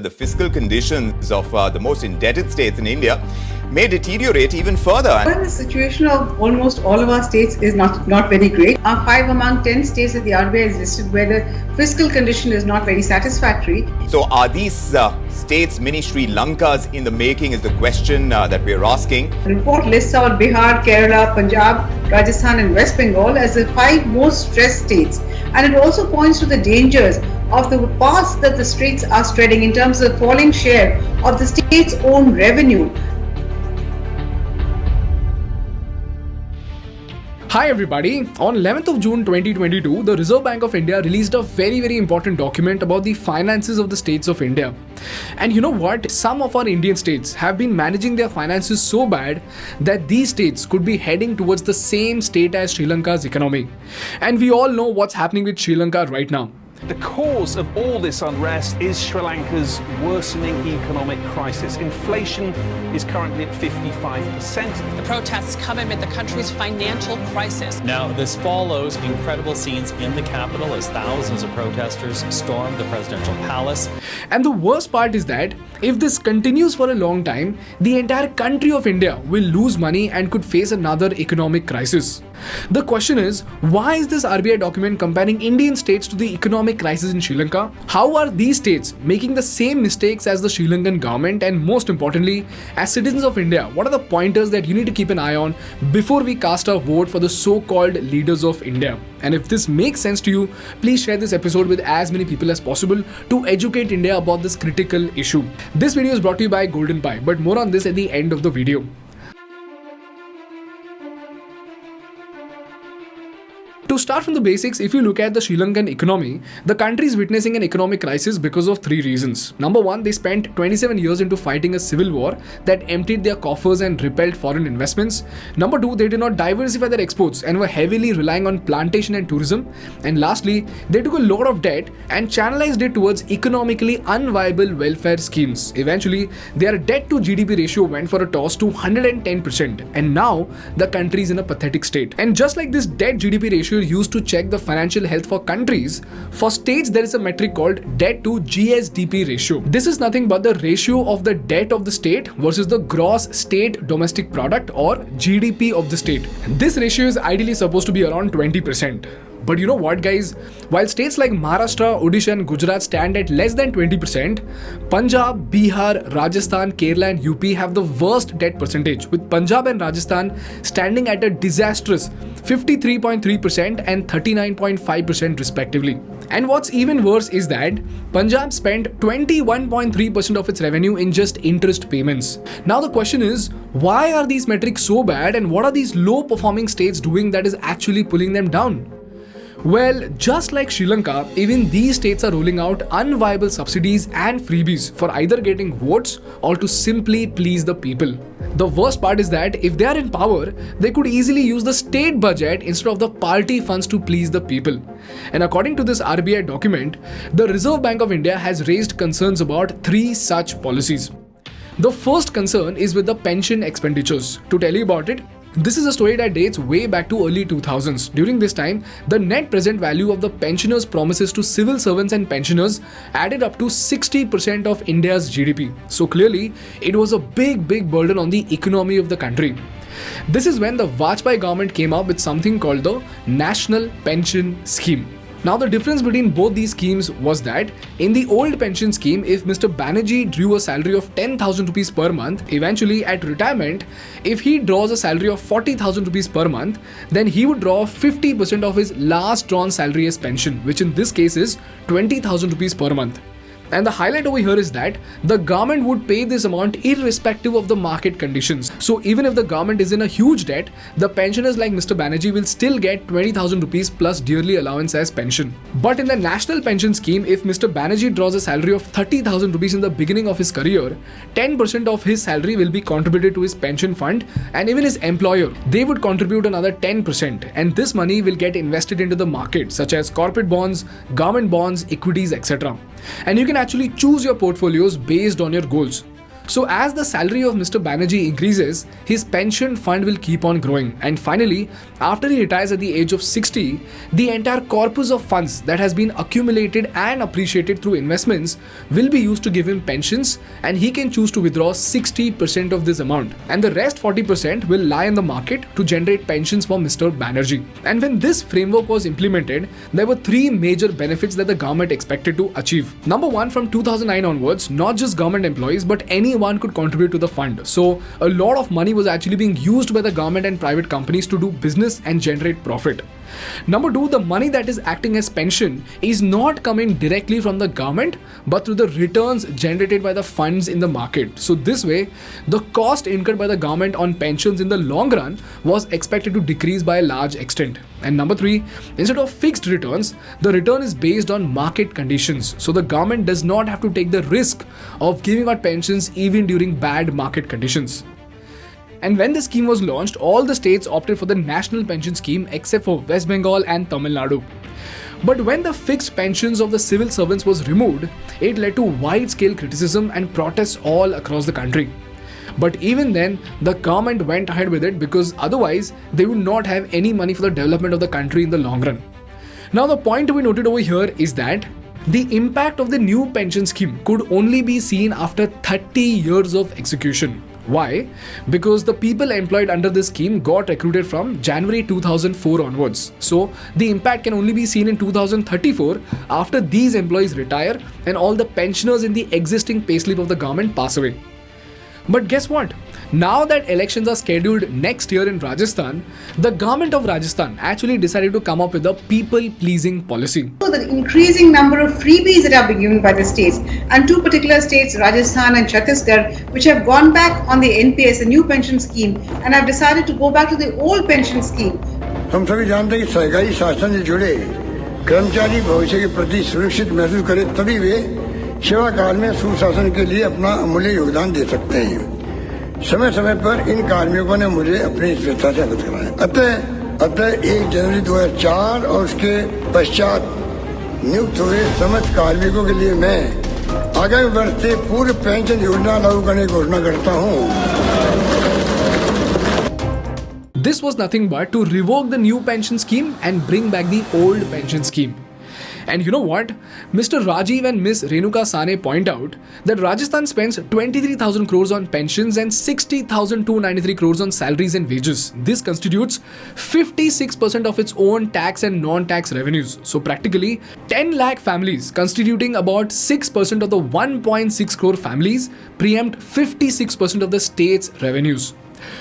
The fiscal conditions of the most indebted states in India may deteriorate even further. Well, the situation of almost all of our states is not very great. Our 5 among 10 states that the RBI has listed where the fiscal condition is not very satisfactory. So are these states mini Sri Lankas in the making is the question that we're asking. The report lists out Bihar, Kerala, Punjab, Rajasthan and West Bengal as the 5 most stressed states. And it also points to the dangers of the path that the states are treading in terms of falling share of the state's own revenue. Hi everybody, on 11th of June 2022, the Reserve Bank of India released a very important document about the finances of the states of India. And you know what? Some of our Indian states have been managing their finances so bad that these states could be heading towards the same state as Sri Lanka's economy. And we all know what's happening with Sri Lanka right now. The cause of all this unrest is Sri Lanka's worsening economic crisis. Inflation is currently at 55%. The protests come amid the country's financial crisis. Now, this follows incredible scenes in the capital as thousands of protesters stormed the presidential palace. And the worst part is that if this continues for a long time, the entire country of India will lose money and could face another economic crisis. The question is, why is this RBI document comparing Indian states to the economic crisis in Sri Lanka? How are these states making the same mistakes as the Sri Lankan government? And most importantly, as citizens of India, what are the pointers that you need to keep an eye on before we cast our vote for the so-called leaders of India? And if this makes sense to you, please share this episode with as many people as possible to educate India about this critical issue. This video is brought to you by GoldenPi, but more on this at the end of the video. To start from the basics, if you look at the Sri Lankan economy, the country is witnessing an economic crisis because of 3 reasons. Number 1, they spent 27 years into fighting a civil war that emptied their coffers and repelled foreign investments. Number 2, they did not diversify their exports and were heavily relying on plantation and tourism. And lastly, they took a lot of debt and channelized it towards economically unviable welfare schemes. Eventually, their debt to GDP ratio went for a toss to 110%, and now the country is in a pathetic state. And just like this debt GDP ratio used to check the financial health for countries, for states there is a metric called debt to GSDP ratio. This is nothing but the ratio of the debt of the state versus the gross state domestic product or GDP of the state. This ratio is ideally supposed to be around 20%. But you know what, guys? While states like Maharashtra, Odisha and Gujarat stand at less than 20%, Punjab, Bihar, Rajasthan, Kerala and UP have the worst debt percentage, with Punjab and Rajasthan standing at a disastrous 53.3% and 39.5% respectively. And what's even worse is that Punjab spent 21.3% of its revenue in just interest payments. Now the question is, why are these metrics so bad and what are these low performing states doing that is actually pulling them down? Well, just like Sri Lanka, even these states are rolling out unviable subsidies and freebies for either getting votes or to simply please the people. The worst part is that if they are in power, they could easily use the state budget instead of the party funds to please the people. And according to this RBI document, the Reserve Bank of India has raised concerns about 3 such policies. The first concern is with the pension expenditures. To tell you about it, this is a story that dates way back to early 2000s. During this time, the net present value of the pensioners' promises to civil servants and pensioners added up to 60% of India's GDP. So clearly, it was a big burden on the economy of the country. This is when the Vajpayee government came up with something called the National Pension Scheme. Now the difference between both these schemes was that in the old pension scheme, if Mr. Banerjee drew a salary of 10,000 rupees per month, eventually at retirement, if he draws a salary of 40,000 rupees per month, then he would draw 50% of his last drawn salary as pension, which in this case is 20,000 rupees per month. And the highlight over here is that the government would pay this amount irrespective of the market conditions. So even if the government is in a huge debt, the pensioners like Mr. Banerjee will still get 20,000 rupees plus dearly allowance as pension. But in the national pension scheme, if Mr. Banerjee draws a salary of 30,000 rupees in the beginning of his career, 10% of his salary will be contributed to his pension fund, and even his employer, they would contribute another 10%. And this money will get invested into the market such as corporate bonds, government bonds, equities, etc. And you can actually choose your portfolios based on your goals. So as the salary of Mr. Banerjee increases, his pension fund will keep on growing. And finally, after he retires at the age of 60, the entire corpus of funds that has been accumulated and appreciated through investments will be used to give him pensions, and he can choose to withdraw 60% of this amount. And the rest 40% will lie in the market to generate pensions for Mr. Banerjee. And when this framework was implemented, there were three major benefits that the government expected to achieve. Number one, from 2009 onwards, not just government employees but anyone could contribute to the fund. So a lot of money was actually being used by the government and private companies to do business and generate profit. Number two, the money that is acting as pension is not coming directly from the government but through the returns generated by the funds in the market. So this way, the cost incurred by the government on pensions in the long run was expected to decrease by a large extent. And number three, instead of fixed returns, the return is based on market conditions. So the government does not have to take the risk of giving out pensions even during bad market conditions. And when the scheme was launched, all the states opted for the national pension scheme except for West Bengal and Tamil Nadu. But when the fixed pensions of the civil servants was removed, it led to wide-scale criticism and protests all across the country. But even then, the government went ahead with it because otherwise they would not have any money for the development of the country in the long run. Now the point to be noted over here is that the impact of the new pension scheme could only be seen after 30 years of execution. Why? Because the people employed under this scheme got recruited from January 2004 onwards. So the impact can only be seen in 2034 after these employees retire and all the pensioners in the existing payslip of the government pass away. But guess what? Now that elections are scheduled next year in Rajasthan, the government of Rajasthan actually decided to come up with a people-pleasing policy. So the increasing number of freebies that are being given by the states, and two particular states, Rajasthan and Chhattisgarh, which have gone back on the NPS, the new pension scheme, and have decided to go back to the old pension scheme. हम सभी जानते हैं कि सरकारी शासन से जुड़े कर्मचारी भविष्य के प्रति सुरक्षित महसूस करें, तभी वे सेवा काल में सुशासन के लिए अपना अमूल्य योगदान दे सकते हैं। समय समय पर इन कार्मिकों ने मुझे अपनी स्वेच्छा से अवगत कराया। अतः 1 जनवरी 2004 और उसके पश्चात नियुक्त हुए समस्त कार्मिकों के लिए मैं आगामी वर्ष से पूर्व पेंशन योजना लागू करने की घोषणा करता हूँ। This was nothing but to revoke the new pension scheme and bring back the old pension scheme. And you know what? Mr. Rajiv and Ms. Renuka Sane point out that Rajasthan spends 23,000 crores on pensions and 60,293 crores on salaries and wages. This constitutes 56% of its own tax and non-tax revenues. So practically 10 lakh families constituting about 6% of the 1.6 crore families preempt 56% of the state's revenues.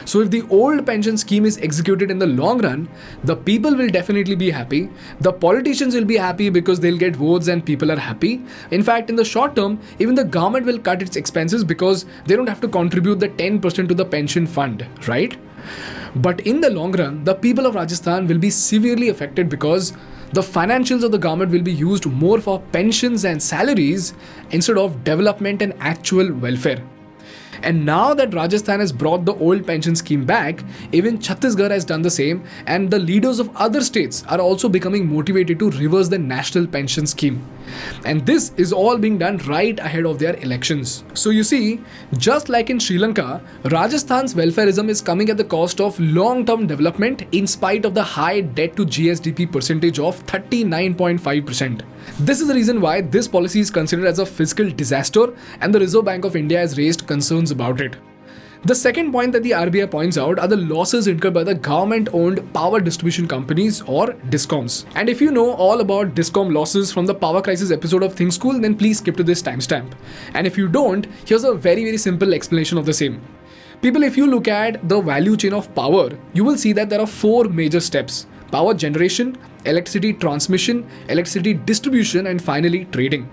So if the old pension scheme is executed in the long run, the people will definitely be happy. The politicians will be happy because they'll get votes and people are happy. In fact, in the short term, even the government will cut its expenses because they don't have to contribute the 10% to the pension fund, right? But in the long run, the people of Rajasthan will be severely affected because the financials of the government will be used more for pensions and salaries instead of development and actual welfare. And now that Rajasthan has brought the old pension scheme back, even Chhattisgarh has done the same, and the leaders of other states are also becoming motivated to reverse the national pension scheme. And this is all being done right ahead of their elections. So you see, just like in Sri Lanka, Rajasthan's welfareism is coming at the cost of long-term development in spite of the high debt to GSDP percentage of 39.5%. This is the reason why this policy is considered as a fiscal disaster, and the Reserve Bank of India has raised concerns about it. The second point that the RBI points out are the losses incurred by the government-owned power distribution companies or DISCOMs. And if you know all about DISCOM losses from the power crisis episode of thinkschool, then please skip to this timestamp. And if you don't, here's a very simple explanation of the same. People, if you look at the value chain of power, you will see that there are 4 major steps: power generation, electricity transmission, electricity distribution, and finally trading.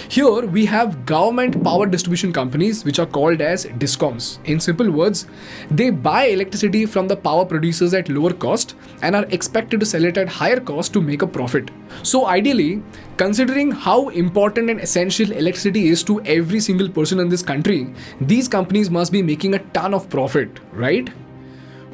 Here we have government power distribution companies which are called as DISCOMs. In simple words, they buy electricity from the power producers at lower cost and are expected to sell it at higher cost to make a profit. So ideally, considering how important and essential electricity is to every single person in this country, these companies must be making a ton of profit, right?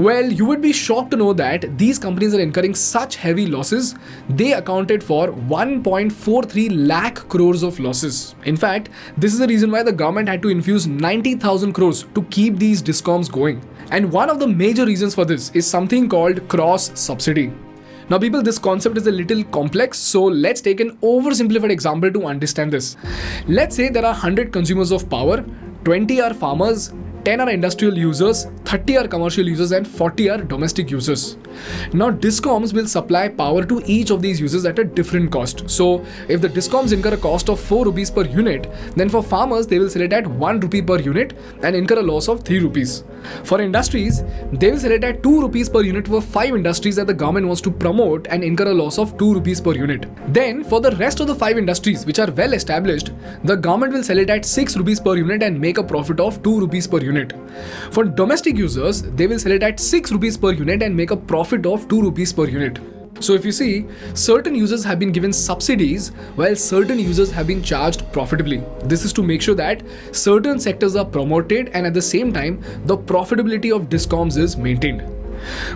Well, you would be shocked to know that these companies are incurring such heavy losses. They accounted for 1.43 lakh crores of losses. In fact, this is the reason why the government had to infuse 90,000 crores to keep these discoms going. And one of the major reasons for this is something called cross subsidy. Now people, this concept is a little complex, so let's take an oversimplified example to understand this. Let's say there are 100 consumers of power, 20 are farmers, 10 are industrial users, 30 are commercial users and 40 are domestic users. Now discoms will supply power to each of these users at a different cost. So if the discoms incur a cost of 4 rupees per unit, then for farmers they will sell it at 1 rupee per unit and incur a loss of 3 rupees. For industries, they will sell it at 2 rupees per unit for 5 industries that the government wants to promote and incur a loss of 2 rupees per unit. Then for the rest of the 5 industries which are well established, the government will sell it at 6 rupees per unit and make a profit of 2 rupees per unit. For domestic users, they will sell it at 6 rupees per unit and make a profit of 2 rupees per unit. So if you see, certain users have been given subsidies while certain users have been charged profitably. This is to make sure that certain sectors are promoted and at the same time, the profitability of discoms is maintained.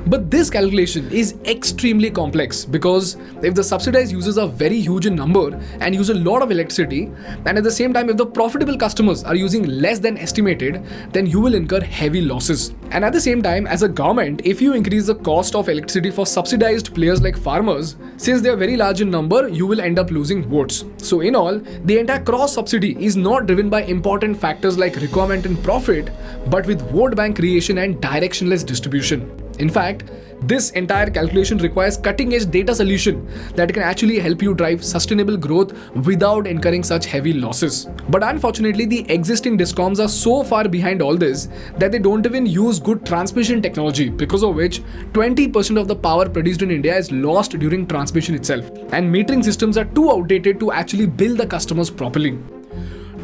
But this calculation is extremely complex because if the subsidized users are very huge in number and use a lot of electricity, and at the same time if the profitable customers are using less than estimated, then you will incur heavy losses. And at the same time, as a government, if you increase the cost of electricity for subsidized players like farmers, since they are very large in number, you will end up losing votes. So in all, the entire cross subsidy is not driven by important factors like requirement and profit, but with vote bank creation and directionless distribution. In fact, this entire calculation requires cutting-edge data solution that can actually help you drive sustainable growth without incurring such heavy losses. But unfortunately, the existing discoms are so far behind all this that they don't even use good transmission technology, because of which 20% of the power produced in India is lost during transmission itself. And metering systems are too outdated to actually bill the customers properly.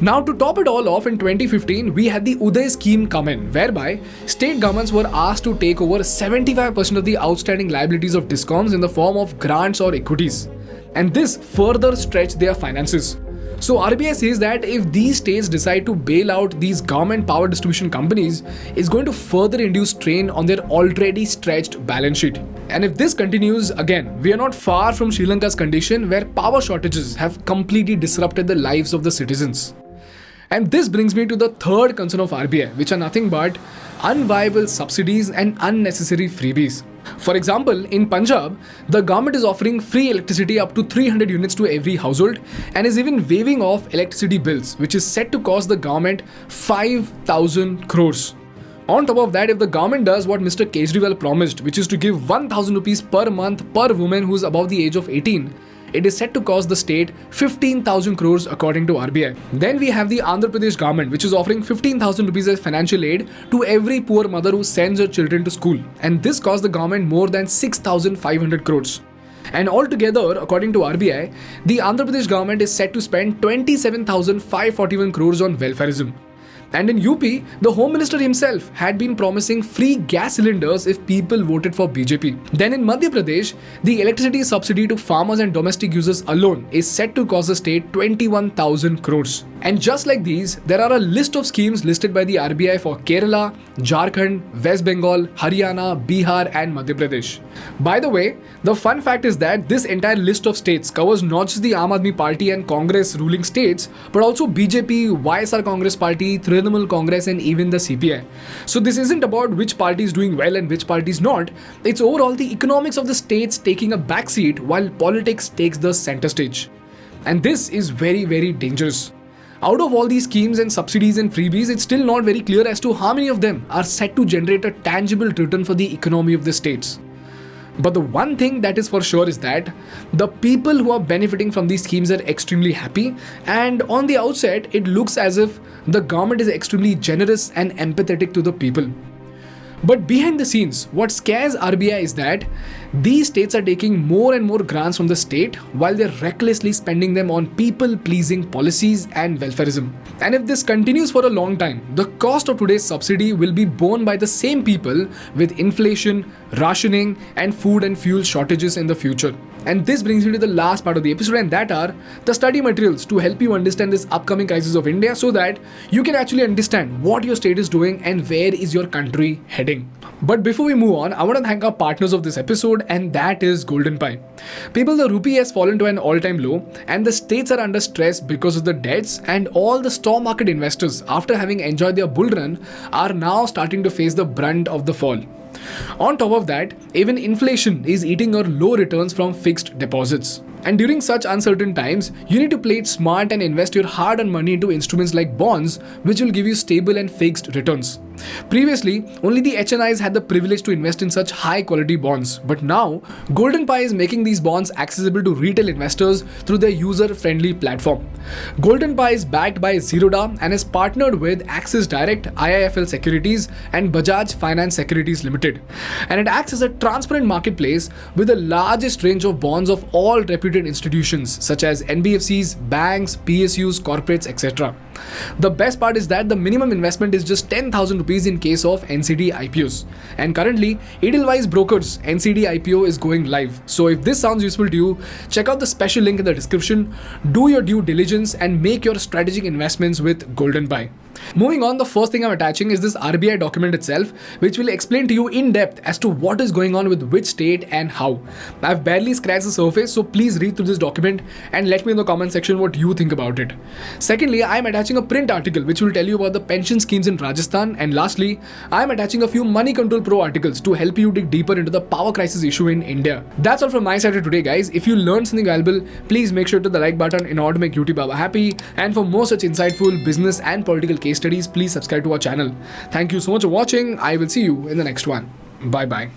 Now to top it all off, in 2015, we had the Uday scheme come in, whereby state governments were asked to take over 75% of the outstanding liabilities of discoms in the form of grants or equities. And this further stretched their finances. So RBI says that if these states decide to bail out these government power distribution companies, it's going to further induce strain on their already stretched balance sheet. And if this continues, again, we are not far from Sri Lanka's condition where power shortages have completely disrupted the lives of the citizens. And this brings me to the third concern of RBI, which are nothing but unviable subsidies and unnecessary freebies. For example, in Punjab, the government is offering free electricity up to 300 units to every household and is even waiving off electricity bills, which is set to cost the government 5,000 crores. On top of that, if the government does what Mr. Kejriwal promised, which is to give 1,000 rupees per month per woman who is above the age of 18, it is set to cost the state 15,000 crores according to RBI. Then we have the Andhra Pradesh government, which is offering 15,000 rupees as financial aid to every poor mother who sends her children to school. And this cost the government more than 6,500 crores. And altogether, according to RBI, the Andhra Pradesh government is set to spend 27,541 crores on welfareism. And in UP, the Home Minister himself had been promising free gas cylinders if people voted for BJP. Then in Madhya Pradesh, the electricity subsidy to farmers and domestic users alone is set to cost the state 21,000 crores. And just like these, there are a list of schemes listed by the RBI for Kerala, Jharkhand, West Bengal, Haryana, Bihar and Madhya Pradesh. By the way, the fun fact is that this entire list of states covers not just the Aam Aadmi Party and Congress ruling states, but also BJP, YSR Congress Party, Trinamool Congress and even the CPI. So this isn't about which party is doing well and which party is not. It's overall the economics of the states taking a backseat while politics takes the center stage. And this is very, very dangerous. Out of all these schemes and subsidies and freebies, it's still not very clear as to how many of them are set to generate a tangible return for the economy of the states. But the one thing that is for sure is that the people who are benefiting from these schemes are extremely happy, and on the outset, it looks as if the government is extremely generous and empathetic to the people. But behind the scenes, what scares RBI is that these states are taking more and more grants from the state while they're recklessly spending them on people-pleasing policies and welfareism. And if this continues for a long time, the cost of today's subsidy will be borne by the same people with inflation, rationing, and food and fuel shortages in the future. And this brings me to the last part of the episode, and that are the study materials to help you understand this upcoming crisis of India so that you can actually understand what your state is doing and where is your country heading. But before we move on, I want to thank our partners of this episode, and that is GoldenPi. People, the rupee has fallen to an all-time low, and the states are under stress because of the debts, and all the stock market investors, after having enjoyed their bull run, are now starting to face the brunt of the fall. On top of that, even inflation is eating your low returns from fixed deposits. And during such uncertain times, you need to play it smart and invest your hard-earned money into instruments like bonds, which will give you stable and fixed returns. Previously, only the HNIs had the privilege to invest in such high-quality bonds, but now, GoldenPi is making these bonds accessible to retail investors through their user-friendly platform. GoldenPi is backed by Zerodha and is partnered with Axis Direct, IIFL Securities, and Bajaj Finance Securities Limited. And it acts as a transparent marketplace with the largest range of bonds of all reputed institutions such as NBFCs, banks, PSUs, corporates, etc. The best part is that the minimum investment is just 10,000 rupees in case of NCD IPOs. And currently, Edelweiss Brokers NCD IPO is going live. So if this sounds useful to you, check out the special link in the description, do your due diligence and make your strategic investments with GoldenPi. Moving on, the first thing I'm attaching is this RBI document itself, which will explain to you in depth as to what is going on with which state and how. I've barely scratched the surface, so please read through this document and let me in the comment section what you think about it. Secondly, I'm attaching a print article which will tell you about the pension schemes in Rajasthan, and lastly, I'm attaching a few Money Control Pro articles to help you dig deeper into the power crisis issue in India. That's all from my side for today, guys. If you learned something valuable, please make sure to hit the like button in order to make YouTube Baba happy, and for more such insightful business and political case studies, please subscribe to our channel. Thank you so much for watching. I will see you in the next one. Bye bye.